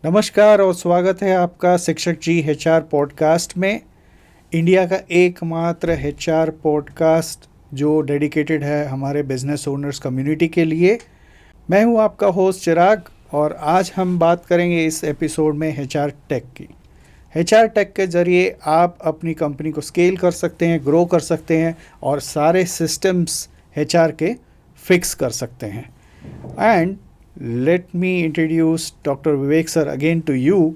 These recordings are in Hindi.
नमस्कार और स्वागत है आपका शिक्षक जी एचआर पॉडकास्ट में। इंडिया का एकमात्र एचआर पॉडकास्ट जो डेडिकेटेड है हमारे बिजनेस ओनर्स कम्युनिटी के लिए। मैं हूं आपका होस्ट चिराग और आज हम बात करेंगे इस एपिसोड में एचआर टेक की। एचआर टेक के ज़रिए आप अपनी कंपनी को स्केल कर सकते हैं, ग्रो कर सकते हैं और सारे सिस्टम्स एचआर के फिक्स कर सकते हैं। And let me introduce doctor Vivek sir again to you,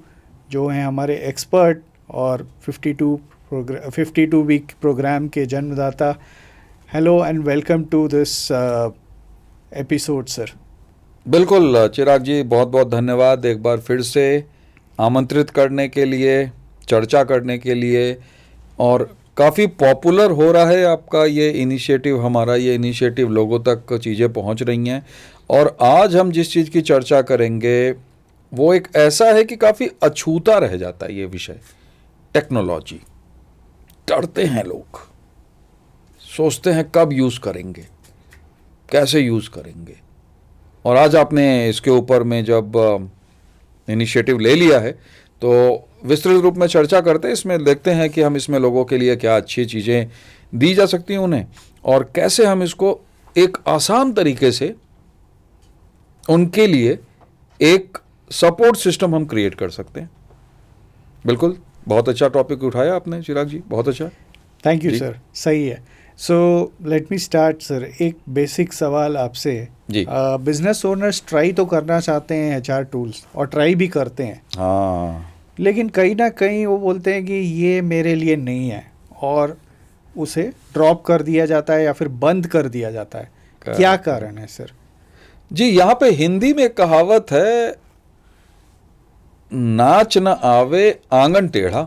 जो हैं हमारे एक्सपर्ट और 52 वीक प्रोग्राम के जन्मदाता। Hello and welcome to this episode sir. बिल्कुल चिराग जी, बहुत बहुत धन्यवाद एक बार फिर से आमंत्रित करने के लिए, चर्चा करने के लिए। और काफ़ी पॉपुलर हो रहा है आपका ये इनिशिएटिव, हमारा ये इनिशिएटिव लोगों तक चीज़ें पहुंच रही हैं। और आज हम जिस चीज़ की चर्चा करेंगे वो एक ऐसा है कि काफ़ी अछूता रह जाता है ये विषय, टेक्नोलॉजी। डरते हैं लोग, सोचते हैं कब यूज़ करेंगे, कैसे यूज़ करेंगे। और आज आपने इसके ऊपर में जब इनिशिएटिव ले लिया है तो विस्तृत रूप में चर्चा करते हैं। इसमें देखते हैं कि हम इसमें लोगों के लिए क्या अच्छी चीज़ें दी जा सकती हैं उन्हें, और कैसे हम इसको एक आसान तरीके से उनके लिए एक सपोर्ट सिस्टम हम क्रिएट कर सकते हैं। बिल्कुल, बहुत अच्छा टॉपिक उठाया आपने चिराग जी, बहुत अच्छा। Thank you sir. सही है। So let me start sir. एक बेसिक सवाल आपसे जी। बिजनेस ओनर्स ट्राई तो करना चाहते हैं एचआर टूल्स और ट्राई भी करते हैं, हाँ, लेकिन कहीं ना कहीं वो बोलते हैं कि ये मेरे लिए नहीं है और उसे ड्रॉप कर दिया जाता है या फिर बंद कर दिया जाता है। क्या कारण है सर? जी, यहाँ पे हिंदी में एक कहावत है, नाच न आवे आंगन टेढ़ा।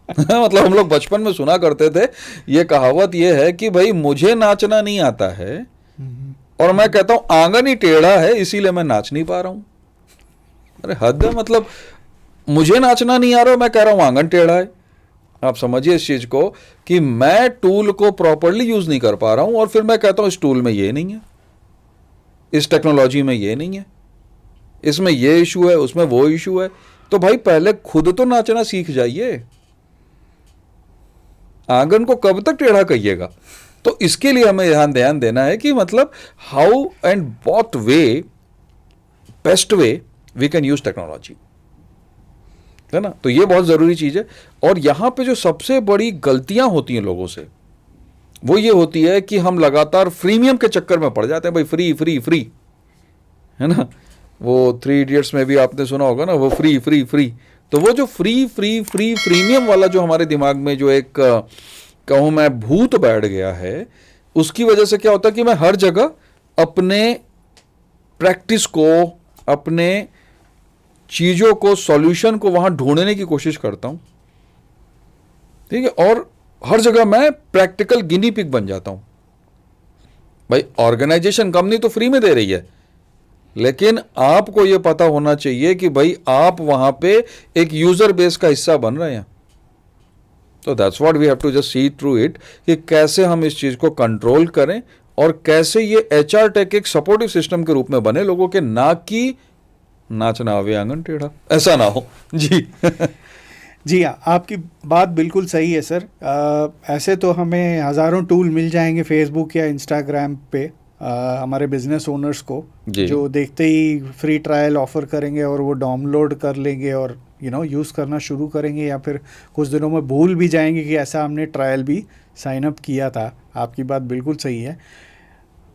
मतलब हम लोग बचपन में सुना करते थे ये कहावत, ये है कि भाई मुझे नाचना नहीं आता है और मैं कहता हूं आंगन ही टेढ़ा है इसीलिए मैं नाच नहीं पा रहा हूं। अरे हद है, मतलब मुझे नाचना नहीं आ रहा, मैं कह रहा हूं आंगन टेढ़ा है। आप समझिए इस चीज को कि मैं टूल को प्रॉपरली यूज नहीं कर पा रहा हूं और फिर मैं कहता हूं इस टूल में ये नहीं है, इस टेक्नोलॉजी में ये नहीं है, इसमें ये इशू है, उसमें वो इशू है। तो भाई पहले खुद तो नाचना सीख जाइए, आंगन को कब तक टेढ़ा कहिएगा। तो इसके लिए हमें ध्यान देना है कि मतलब how and what way, best way we can use technology, है ना। तो ये बहुत जरूरी चीज है। और यहां पे जो सबसे बड़ी गलतियां होती हैं लोगों से वो ये होती है कि हम लगातार फ्रीमियम के चक्कर में पड़ जाते हैं। भाई फ्री फ्री फ्री, है ना। वो 3 इडियट्स में भी आपने सुना होगा ना, वो फ्री फ्री फ्री। तो वो जो फ्री फ्री फ्री प्रीमियम वाला जो हमारे दिमाग में जो एक कहूँ मैं भूत बैठ गया है, उसकी वजह से क्या होता है कि मैं हर जगह अपने प्रैक्टिस को, अपने चीज़ों को, सॉल्यूशन को वहाँ ढूंढने की कोशिश करता हूँ, ठीक है। और हर जगह मैं प्रैक्टिकल गिनी पिग बन जाता हूँ। भाई ऑर्गेनाइजेशन कंपनी तो फ्री में दे रही है, लेकिन आपको यह पता होना चाहिए कि भाई आप वहां पे एक यूजर बेस का हिस्सा बन रहे हैं। तो that's what we have to just see through it कि कैसे हम इस चीज को कंट्रोल करें और कैसे ये एचआर टेक एक सपोर्टिव सिस्टम के रूप में बने लोगों के, ना कि नाचना आवे आंगन टेढ़ा, ऐसा ना हो। जी। जी हाँ, आपकी बात बिल्कुल सही है सर। ऐसे तो हमें हज़ारों टूल मिल जाएंगे फेसबुक या इंस्टाग्राम पे हमारे बिजनेस ओनर्स को, जो देखते ही फ्री ट्रायल ऑफर करेंगे और वो डाउनलोड कर लेंगे और यूज़ करना शुरू करेंगे, या फिर कुछ दिनों में भूल भी जाएंगे कि ऐसा हमने ट्रायल भी साइन अप किया था। आपकी बात बिल्कुल सही है।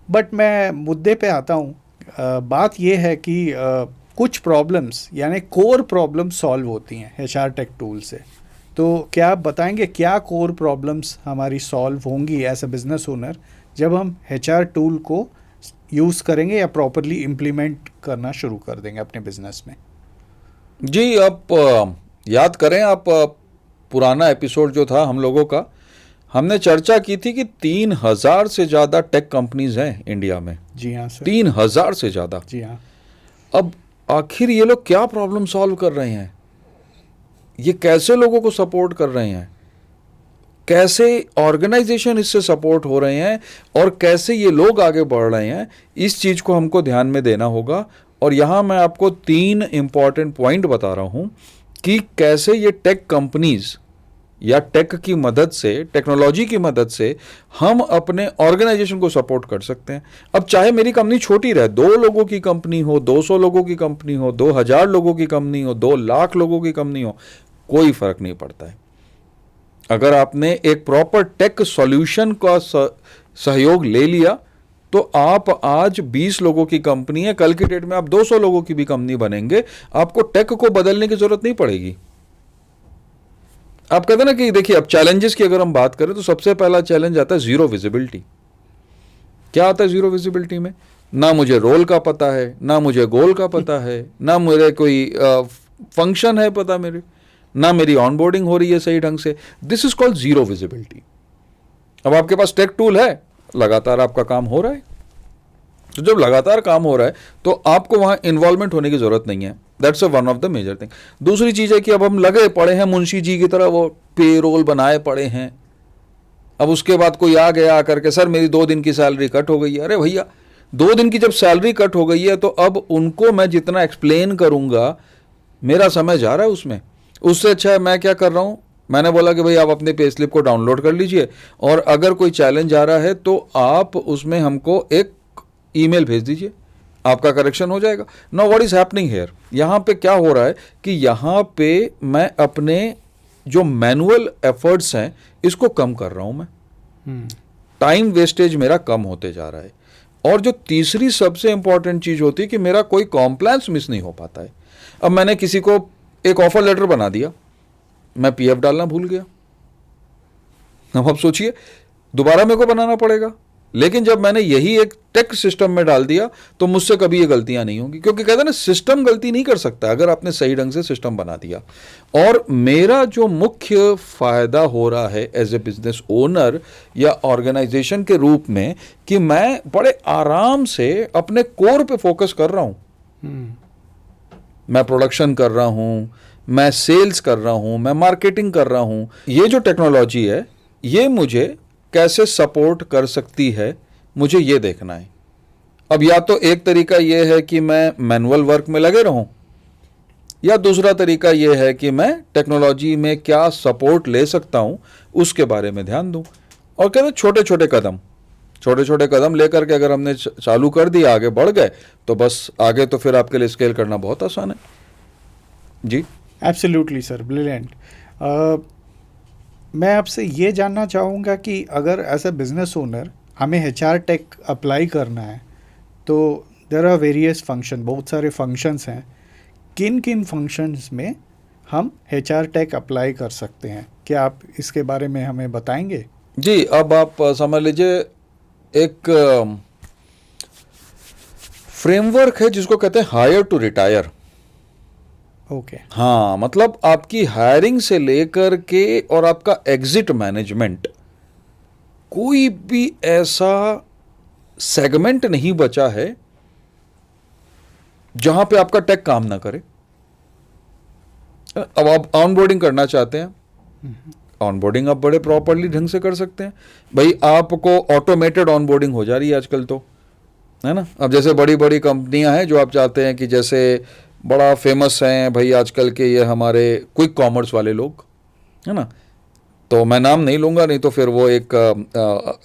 बट मैं मुद्दे पे आता हूँ। बात ये है कि कुछ प्रॉब्लम्स यानी कोर प्रॉब्लम सॉल्व होती हैं एचआर टेक टूल से। तो क्या आप बताएंगे क्या कोर प्रॉब्लम्स हमारी सॉल्व होंगी एज अ बिजनेस ओनर जब हम एचआर टूल को यूज़ करेंगे या प्रॉपरली इम्प्लीमेंट करना शुरू कर देंगे अपने बिजनेस में? जी, आप याद करें, आप पुराना एपिसोड जो था हम लोगों का, हमने चर्चा की थी कि 3000 से ज़्यादा टेक कंपनीज हैं इंडिया में। जी हाँ सर। 3000 से ज़्यादा। जी हाँ। अब आखिर ये लोग क्या प्रॉब्लम सॉल्व कर रहे हैं, ये कैसे लोगों को सपोर्ट कर रहे हैं, कैसे ऑर्गेनाइजेशन इससे सपोर्ट हो रहे हैं और कैसे ये लोग आगे बढ़ रहे हैं, इस चीज़ को हमको ध्यान में देना होगा। और यहाँ मैं आपको 3 इंपॉर्टेंट पॉइंट बता रहा हूँ कि कैसे ये टेक कंपनीज या टेक की मदद से, टेक्नोलॉजी की मदद से हम अपने ऑर्गेनाइजेशन को सपोर्ट कर सकते हैं। अब चाहे मेरी कंपनी छोटी रहे, 2 लोगों की कंपनी हो, 200 लोगों की कंपनी हो, 2000 लोगों की कंपनी हो, 2 लाख लोगों की कंपनी हो, कोई फर्क नहीं पड़ता है। अगर आपने एक प्रॉपर टेक सॉल्यूशन का सहयोग ले लिया तो आप आज 20 लोगों की कंपनी है, कल की डेट में आप 200 लोगों की भी कंपनी बनेंगे, आपको टेक को बदलने की जरूरत नहीं पड़ेगी। आप कहते हैं ना कि देखिए, अब चैलेंजेस की अगर हम बात करें तो सबसे पहला चैलेंज आता है जीरो विजिबिलिटी। क्या आता है जीरो विजिबिलिटी में? ना मुझे रोल का पता है, ना मुझे गोल का पता है, ना मेरे कोई फंक्शन है पता मेरे, ना मेरी ऑनबोर्डिंग हो रही है सही ढंग से। This is called zero visibility. अब आपके पास टेक टूल है, लगातार आपका काम हो रहा है, तो जब लगातार काम हो रहा है तो आपको वहां इन्वॉल्वमेंट होने की जरूरत नहीं है। That's one of the major thing. दूसरी चीज है कि अब हम लगे पड़े हैं मुंशी जी की तरह, वो पेरोल बनाए पड़े हैं। अब उसके बाद कोई आ गया आकर के, सर मेरी 2 दिन की सैलरी कट हो गई है। अरे भैया, 2 दिन की जब सैलरी कट हो गई है तो अब उनको मैं जितना एक्सप्लेन करूंगा, मेरा समय जा रहा है उसमें। उससे अच्छा है मैं क्या कर रहा हूं, मैंने बोला कि भाई आप अपने पे स्लिप को डाउनलोड कर लीजिए और अगर कोई चैलेंज आ रहा है तो आप उसमें हमको एक ईमेल भेज दीजिए, आपका करेक्शन हो जाएगा। Now what is happening here, यहां पे क्या हो रहा है कि यहां पे मैं अपने जो मैनुअल एफर्ट्स हैं इसको कम कर रहा हूं मैं। टाइम वेस्टेज मेरा कम होते जा रहा है। और जो तीसरी सबसे इंपॉर्टेंट चीज होती है कि मेरा कोई कॉम्प्लायंस मिस नहीं हो पाता है। अब मैंने किसी को एक ऑफर लेटर बना दिया, मैं पीएफ डालना भूल गया, अब आप सोचिए दोबारा मेरे को बनाना पड़ेगा। लेकिन जब मैंने यही एक टेक सिस्टम में डाल दिया तो मुझसे कभी ये गलतियां नहीं होंगी, क्योंकि कहते हैं ना सिस्टम गलती नहीं कर सकता अगर आपने सही ढंग से सिस्टम बना दिया। और मेरा जो मुख्य फायदा हो रहा है एज ए बिजनेस ओनर या ऑर्गेनाइजेशन के रूप में कि मैं बड़े आराम से अपने कोर पे फोकस कर रहा हूं। मैं प्रोडक्शन कर रहा हूं, मैं सेल्स कर रहा हूं, मैं मार्केटिंग कर रहा हूं। ये जो टेक्नोलॉजी है ये मुझे कैसे सपोर्ट कर सकती है, मुझे ये देखना है। अब या तो एक तरीका ये है कि मैं मैनुअल वर्क में लगे रहूं, या दूसरा तरीका ये है कि मैं टेक्नोलॉजी में क्या सपोर्ट ले सकता हूं उसके बारे में ध्यान दूं। और कहते हैं छोटे छोटे कदम लेकर के अगर हमने चालू कर दिया, आगे बढ़ गए तो बस आगे तो फिर आपके लिए स्केल करना बहुत आसान है। जी एब्सोल्युटली सर, ब्रिलियंट। मैं आपसे ये जानना चाहूँगा कि अगर एज अ बिजनेस ओनर हमें HR टेक अप्लाई करना है तो देयर आर वेरियस फंक्शन, बहुत सारे फंक्शंस हैं। किन किन फंक्शंस में हम HR टेक अप्लाई कर सकते हैं, क्या आप इसके बारे में हमें बताएंगे? जी, अब आप समझ लीजिए एक फ्रेमवर्क है जिसको कहते हैं हायर टू रिटायर। ओके। हाँ, मतलब आपकी हायरिंग से लेकर के और आपका एग्जिट मैनेजमेंट, कोई भी ऐसा सेगमेंट नहीं बचा है जहां पे आपका टेक काम ना करे। अब आप ऑनबोर्डिंग करना चाहते हैं, ऑनबोर्डिंग आप बड़े प्रॉपरली ढंग से कर सकते हैं। भाई आपको ऑटोमेटेड ऑनबोर्डिंग हो जा रही है आजकल तो, है ना। अब जैसे बड़ी बड़ी कंपनियां हैं जो आप चाहते हैं कि जैसे बड़ा फेमस हैं भाई आजकल के ये हमारे क्विक कॉमर्स वाले लोग, है ना। तो मैं नाम नहीं लूँगा, नहीं तो फिर वो एक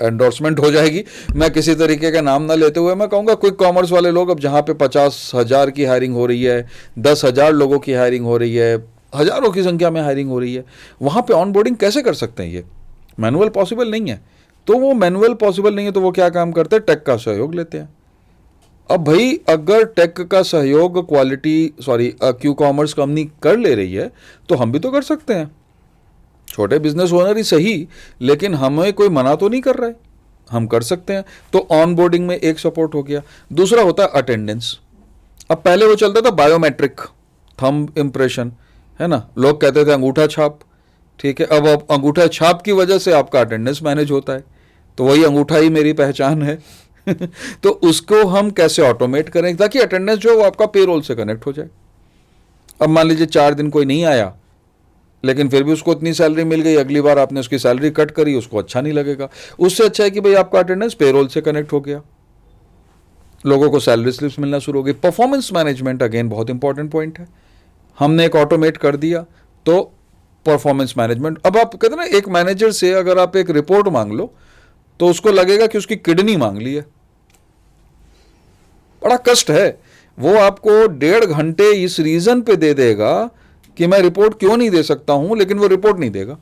एंडोर्समेंट हो जाएगी। मैं किसी तरीके का नाम ना लेते हुए मैं कहूँगा क्विक कॉमर्स वाले लोग, अब जहाँ पे 50,000 की हायरिंग हो रही है, 10,000 लोगों की हायरिंग हो रही है, हज़ारों की संख्या में हायरिंग हो रही है, वहाँ पे ऑनबोर्डिंग कैसे कर सकते हैं? ये मैनुअल पॉसिबल नहीं है। तो वो मैनुअल पॉसिबल नहीं है तो वो क्या काम करते हैं, टेक का सहयोग लेते हैं। अब भाई अगर टेक का सहयोग क्यू कॉमर्स कंपनी कर ले रही है तो हम भी तो कर सकते हैं, छोटे बिजनेस ओनर ही सही, लेकिन हमें कोई मना तो नहीं कर रहा है, हम कर सकते हैं। तो ऑनबोर्डिंग में एक सपोर्ट हो गया। दूसरा होता है अटेंडेंस। अब पहले वो चलता था बायोमेट्रिक, थंब इम्प्रेशन, है ना, लोग कहते थे अंगूठा छाप, ठीक है। अब अंगूठा छाप की वजह से आपका अटेंडेंस मैनेज होता है, तो वही अंगूठा ही मेरी पहचान है तो उसको हम कैसे ऑटोमेट करें ताकि अटेंडेंस जो है वो आपका पेरोल से कनेक्ट हो जाए। अब मान लीजिए 4 दिन कोई नहीं आया, लेकिन फिर भी उसको इतनी सैलरी मिल गई, अगली बार आपने उसकी सैलरी कट करी, उसको अच्छा नहीं लगेगा। उससे अच्छा है कि भाई आपका अटेंडेंस पेरोल से कनेक्ट हो गया। लोगों को सैलरी स्लिप्स मिलना शुरू हो गई। परफॉर्मेंस मैनेजमेंट अगेन बहुत इंपॉर्टेंट पॉइंट है। हमने एक ऑटोमेट कर दिया तो परफॉर्मेंस मैनेजमेंट, अब आप कहते हैं ना एक मैनेजर से अगर आप एक रिपोर्ट मांग लो तो उसको लगेगा कि उसकी किडनी मांग ली है, बड़ा कष्ट है। वो आपको 1.5 घंटे इस रीजन पे दे देगा कि मैं रिपोर्ट क्यों नहीं दे सकता हूं, लेकिन वो रिपोर्ट नहीं देगा।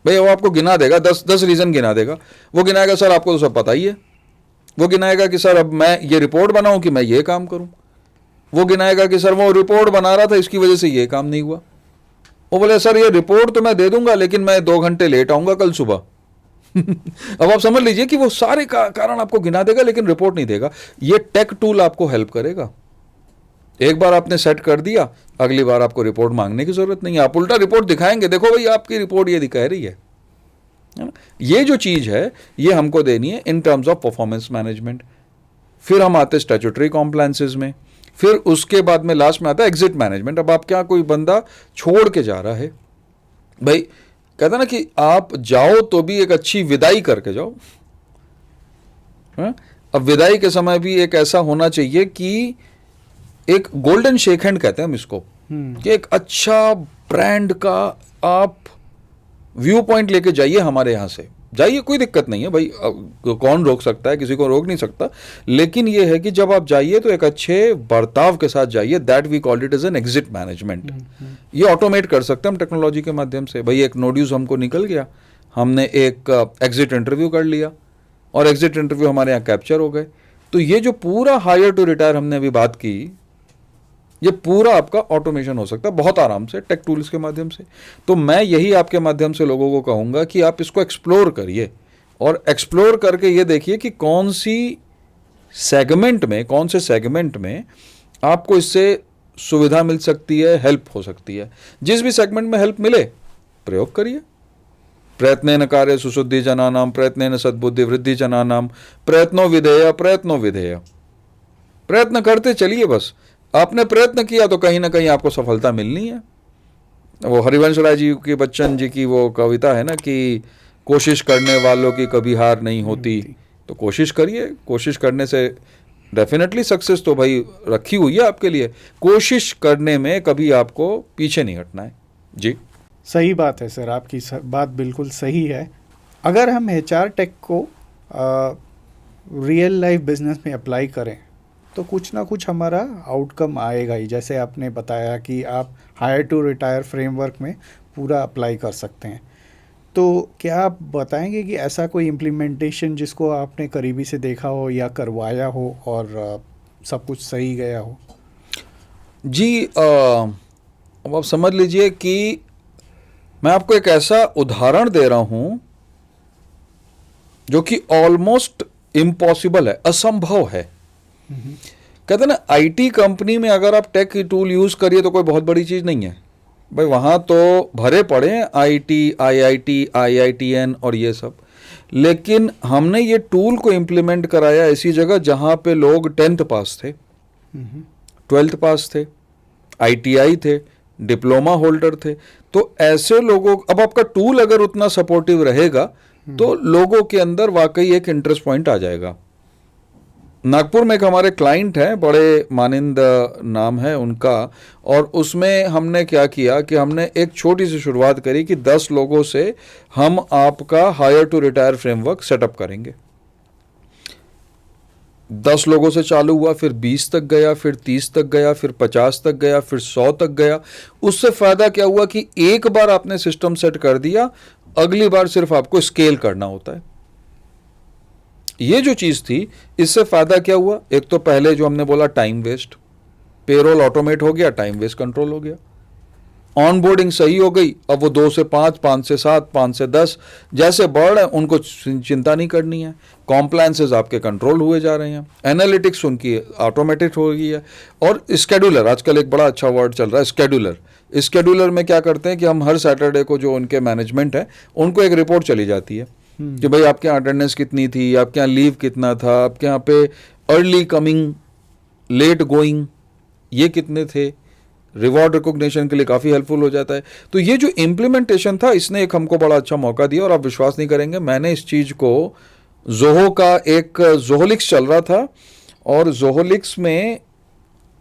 भाई वो आपको गिना देगा, 10 रीजन गिना देगा। वो गिनाएगा सर आपको तो सब पता ही है। वो गिनाएगा कि सर अब मैं ये रिपोर्ट बनाऊं कि मैं ये काम करूं। वो गिनाएगा कि सर वो रिपोर्ट बना रहा था इसकी वजह से ये काम नहीं हुआ। वो बोले सर ये रिपोर्ट तो मैं दे दूंगा लेकिन मैं 2 घंटे लेट आऊंगा कल सुबह। अब आप समझ लीजिए कि वो सारे कारण आपको गिना देगा लेकिन रिपोर्ट नहीं देगा। ये टेक टूल आपको हेल्प करेगा। एक बार आपने सेट कर दिया, अगली बार आपको रिपोर्ट मांगने की जरूरत नहीं है। आप उल्टा रिपोर्ट दिखाएंगे, देखो भाई आपकी रिपोर्ट ये दिखा रही है ना। ये जो चीज है ये हमको देनी है in terms of performance management. फिर हम आते स्टैट्यूटरी कॉम्प्लायंसेस में, फिर उसके बाद में लास्ट में आता है एग्जिट मैनेजमेंट। अब आप क्या कोई बंदा छोड़ के जा रहा है, भाई कहता ना कि आप जाओ तो भी एक अच्छी विदाई करके जाओ। अब विदाई के समय भी एक ऐसा होना चाहिए कि एक गोल्डन शेक हैंड कहते हैं हम इसको, कि एक अच्छा ब्रांड का आप व्यू पॉइंट लेके जाइए, हमारे यहाँ से जाइए, कोई दिक्कत नहीं है भाई, कौन रोक सकता है, किसी को रोक नहीं सकता। लेकिन ये है कि जब आप जाइए तो एक अच्छे बर्ताव के साथ जाइए। That we call it as an exit management. ये ऑटोमेट कर सकते हैं हम टेक्नोलॉजी के माध्यम से। भाई एक नोड्यूस हमको निकल गया, हमने एक एग्जिट इंटरव्यू कर लिया और एग्जिट इंटरव्यू हमारे यहाँ कैप्चर हो गए। तो ये जो पूरा हायर टू रिटायर हमने अभी बात की, ये पूरा आपका ऑटोमेशन हो सकता है बहुत आराम से टेक टूल्स के माध्यम से। तो मैं यही आपके माध्यम से लोगों को कहूँगा कि आप इसको एक्सप्लोर करिए और एक्सप्लोर करके ये देखिए कि कौन सी सेगमेंट में, कौन से सेगमेंट में आपको इससे सुविधा मिल सकती है, हेल्प हो सकती है। जिस भी सेगमेंट में हेल्प मिले प्रयोग करिए। प्रयत्नेन कार्य सुशुद्धि जनानाम, प्रयत्नेन सद्बुद्धि वृद्धि जनानाम, प्रयत्नो विधेय प्रयत्नो विधेय। प्रयत्न करते चलिए, बस आपने प्रयत्न किया तो कहीं ना कहीं आपको सफलता मिलनी है। वो हरिवंश राय जी की, बच्चन जी की वो कविता है ना कि कोशिश करने वालों की कभी हार नहीं होती। तो कोशिश करिए, कोशिश करने से डेफिनेटली सक्सेस तो भाई रखी हुई है आपके लिए। कोशिश करने में कभी आपको पीछे नहीं हटना है। जी सही बात है सर, आपकी बात बिल्कुल सही है। अगर हम HR टेक को रियल लाइफ बिजनेस में अप्लाई करें तो कुछ ना कुछ हमारा आउटकम आएगा ही। जैसे आपने बताया कि आप हायर टू रिटायर फ्रेमवर्क में पूरा अप्लाई कर सकते हैं। तो क्या आप बताएंगे कि ऐसा कोई इम्प्लीमेंटेशन जिसको आपने करीबी से देखा हो या करवाया हो और सब कुछ सही गया हो? जी अब आप समझ लीजिए कि मैं आपको एक ऐसा उदाहरण दे रहा हूं जो कि ऑलमोस्ट इम्पॉसिबल है, असंभव है। कहते हैं ना IT कंपनी में अगर आप टेक टूल यूज करिए तो कोई बहुत बड़ी चीज नहीं है भाई। वहां तो भरे पड़े हैं IT, IIT, IITN और ये सब। लेकिन हमने ये टूल को इम्प्लीमेंट कराया ऐसी जगह जहां पे लोग 10th पास थे, 12th पास थे, ITI थे, डिप्लोमा होल्डर थे। तो ऐसे लोगों, अब आपका टूल अगर उतना सपोर्टिव रहेगा तो लोगों के अंदर वाकई एक इंटरेस्ट पॉइंट आ जाएगा। नागपुर में एक हमारे क्लाइंट हैं, बड़े मानिंद नाम है उनका, और उसमें हमने क्या किया कि हमने एक छोटी सी शुरुआत करी कि 10 लोगों से हम आपका hire to retire framework setup करेंगे। 10 लोगों से चालू हुआ, फिर 20 तक गया, फिर 30 तक गया, फिर 50 तक गया, फिर 100 तक गया। उससे फायदा क्या हुआ कि एक बार आपने सिस्टम सेट कर दिया, अगली बार सिर्फ आपको स्केल करना होता है। ये जो चीज थी, इससे फायदा क्या हुआ? एक तो पहले जो हमने बोला टाइम वेस्ट, पेरोल ऑटोमेट हो गया, टाइम वेस्ट कंट्रोल हो गया। ऑनबोर्डिंग सही हो गई, अब वो 2 से 5, 5 से 7, 5 से 10 जैसे बढ़ रहे हैं उनको चिंता नहीं करनी है। कॉम्प्लायंसेस आपके कंट्रोल हुए जा रहे हैं, एनालिटिक्स उनकी ऑटोमेटेड हो गई है। और स्केड्यूलर, आजकल एक बड़ा अच्छा वर्ड चल रहा है स्केड्यूलर। स्केड्यूलर में क्या करते हैं कि हम हर सैटरडे को जो उनके मैनेजमेंट है उनको एक रिपोर्ट चली जाती है कि भाई आपके यहाँ अटेंडेंस कितनी थी, आपके यहाँ लीव कितना था, आपके यहाँ पे अर्ली कमिंग, लेट गोइंग ये कितने थे। रिवॉर्ड रिकॉग्निशन के लिए काफ़ी हेल्पफुल हो जाता है। तो ये जो इम्प्लीमेंटेशन था, इसने एक हमको बड़ा अच्छा मौका दिया। और आप विश्वास नहीं करेंगे, मैंने इस चीज़ को, जोहो का एक जोहोलिक्स चल रहा था और जोहोलिक्स में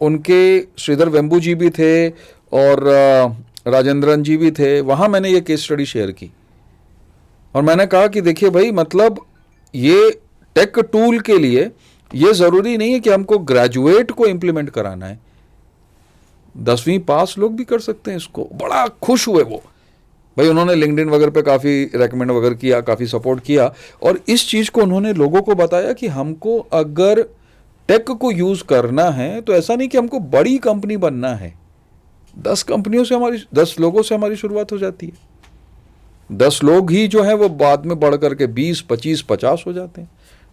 उनके श्रीधर वेम्बू जी भी थे और राजेंद्रन जी भी थे, वहाँ मैंने ये केस स्टडी शेयर की और मैंने कहा कि देखिए भाई, मतलब ये टेक टूल के लिए ये ज़रूरी नहीं है कि हमको ग्रेजुएट को इम्प्लीमेंट कराना है, 10वीं पास लोग भी कर सकते हैं इसको। बड़ा खुश हुए वो भाई, उन्होंने लिंक्डइन वगैरह पे काफ़ी रेकमेंड वगैरह किया, काफ़ी सपोर्ट किया और इस चीज़ को उन्होंने लोगों को बताया कि हमको अगर टेक को यूज़ करना है तो ऐसा नहीं कि हमको बड़ी कंपनी बनना है। 10 कंपनियों से हमारी, 10 लोगों से हमारी शुरुआत हो जाती है। 10 लोग ही जो है वो बाद में बढ़ करके 20, 25, 50 हो जाते हैं।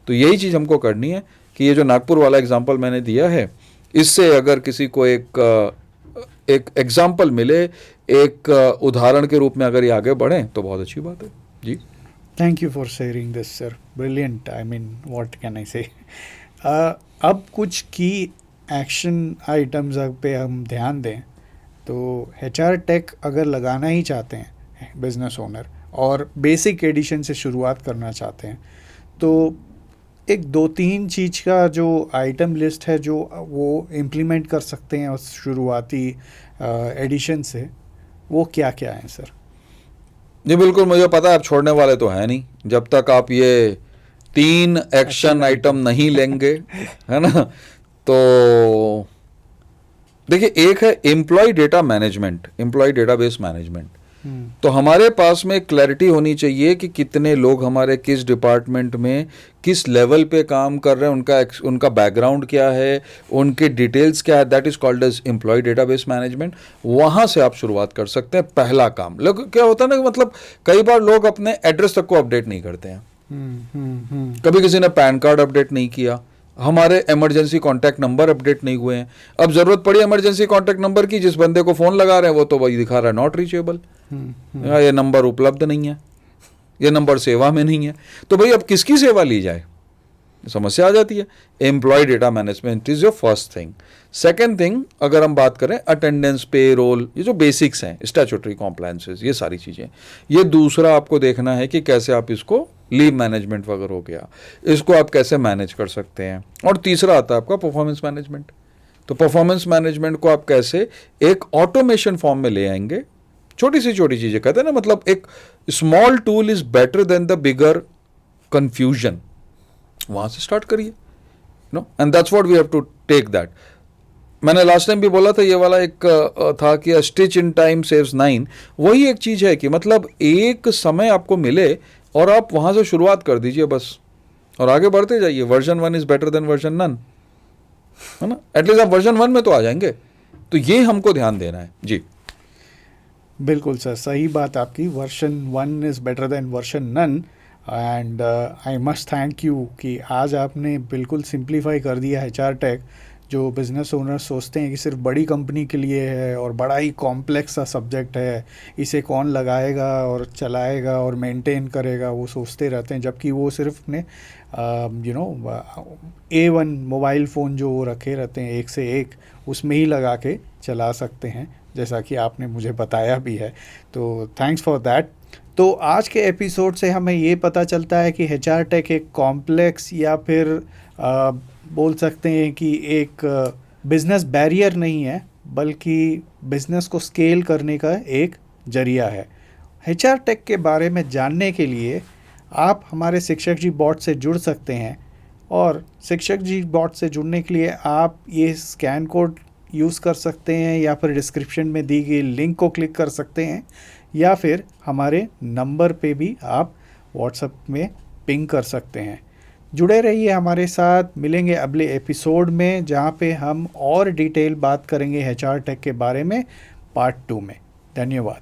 तो यही चीज़ हमको करनी है कि ये जो नागपुर वाला एग्जाम्पल मैंने दिया है, इससे अगर किसी को एक एग्जाम्पल मिले, एक उदाहरण के रूप में अगर ये आगे बढ़ें तो बहुत अच्छी बात है जी। Thank you for sharing this sir, brilliant. I mean what can I say. अब कुछ की एक्शन आइटम्स पे हम ध्यान दें तो HR टेक अगर लगाना ही चाहते हैं बिजनेस ओनर और बेसिक एडिशन से शुरुआत करना चाहते हैं तो एक 2-3 चीज़ का जो आइटम लिस्ट है जो वो इम्प्लीमेंट कर सकते हैं उस शुरुआती एडिशन से, वो क्या क्या है सर? जी बिल्कुल, मुझे पता है आप छोड़ने वाले तो हैं नहीं जब तक आप ये 3 एक्शन आइटम नहीं लेंगे, है ना। तो देखिए, एक है employ data management, employ database management. तो हमारे पास में क्लैरिटी होनी चाहिए कि कितने लोग हमारे किस डिपार्टमेंट में किस लेवल पे काम कर रहे हैं, उनका बैकग्राउंड क्या है, उनके डिटेल्स क्या है। That is called as employ database management. वहाँ से आप शुरुआत कर सकते हैं। पहला काम, लोग क्या होता है ना, मतलब कई बार लोग अपने एड्रेस तक को अपडेट नहीं करते हैं। कभी किसी ने पैन कार्ड अपडेट नहीं किया, हमारे इमरजेंसी कॉन्टैक्ट नंबर अपडेट नहीं हुए हैं। अब जरूरत पड़ी इमरजेंसी कॉन्टैक्ट नंबर की, जिस बंदे को फोन लगा रहे हैं वो तो वही दिखा रहा है नॉट रीचेबल, ये नंबर उपलब्ध नहीं है, ये नंबर सेवा में नहीं है। तो भाई अब किसकी सेवा ली जाए, समस्या आ जाती है। Employ data management is your first thing. Second thing, अगर हम बात करें अटेंडेंस, पे रोल, ये जो बेसिक्स हैं, स्टैट्यूटरी कॉम्प्लायंसेस, ये सारी चीज़ें। ये दूसरा आपको देखना है कि कैसे आप इसको, लीव मैनेजमेंट वगैरह हो गया, इसको आप कैसे मैनेज कर सकते हैं। और तीसरा आता है आपका परफॉर्मेंस मैनेजमेंट। तो परफॉर्मेंस मैनेजमेंट को आप कैसे एक ऑटोमेशन फॉर्म में ले आएंगे। छोटी सी छोटी चीज़ें, कहते हैं ना, मतलब एक small tool is better than the bigger confusion. वहाँ से स्टार्ट करिए, no, and that's what we have to take that. मैंने लास्ट टाइम भी बोला था, ये वाला एक था कि स्टिच इन टाइम सेव्स 9। वही एक चीज़ है कि मतलब एक समय आपको मिले और आप वहाँ से शुरुआत कर दीजिए बस, और आगे बढ़ते जाइए। Version 1 is better than version none, है ना। एटलीस्ट आप वर्जन 1 में तो आ जाएंगे। तो ये हमको ध्यान देना है जी। बिल्कुल सर, सही बात आपकी। Version 1 is better than version none. And I must thank you कि आज आपने बिल्कुल सिंप्लीफाई कर दिया HR टेक। जो बिज़नेस ओनर्स सोचते हैं कि सिर्फ बड़ी कंपनी के लिए है और बड़ा ही कॉम्प्लेक्स सा सब्जेक्ट है, इसे कौन लगाएगा और चलाएगा और मेंटेन करेगा, वो सोचते रहते हैं। जबकि वो सिर्फ ने A1 मोबाइल फ़ोन जो वो रखे रहते हैं एक से एक, उसमें ही लगा के चला सकते हैं, जैसा कि आपने मुझे बताया भी है। तो थैंक्स फॉर दैट। तो आज के एपिसोड से हमें ये पता चलता है कि HR टेक एक कॉम्प्लेक्स या फिर बोल सकते हैं कि एक बिज़नेस बैरियर नहीं है, बल्कि बिज़नेस को स्केल करने का एक जरिया है। HR टेक के बारे में जानने के लिए आप हमारे शिक्षक जी बॉट से जुड़ सकते हैं, और शिक्षक जी बॉट से जुड़ने के लिए आप ये स्कैन कोड यूज़ कर सकते हैं, या फिर डिस्क्रिप्शन में दी गई लिंक को क्लिक कर सकते हैं, या फिर हमारे नंबर पे भी आप व्हाट्सएप में पिंग कर सकते हैं। जुड़े रहिए हमारे साथ। मिलेंगे अगले एपिसोड में, जहाँ पे हम और डिटेल बात करेंगे HR टेक के बारे में, पार्ट 2 में। धन्यवाद।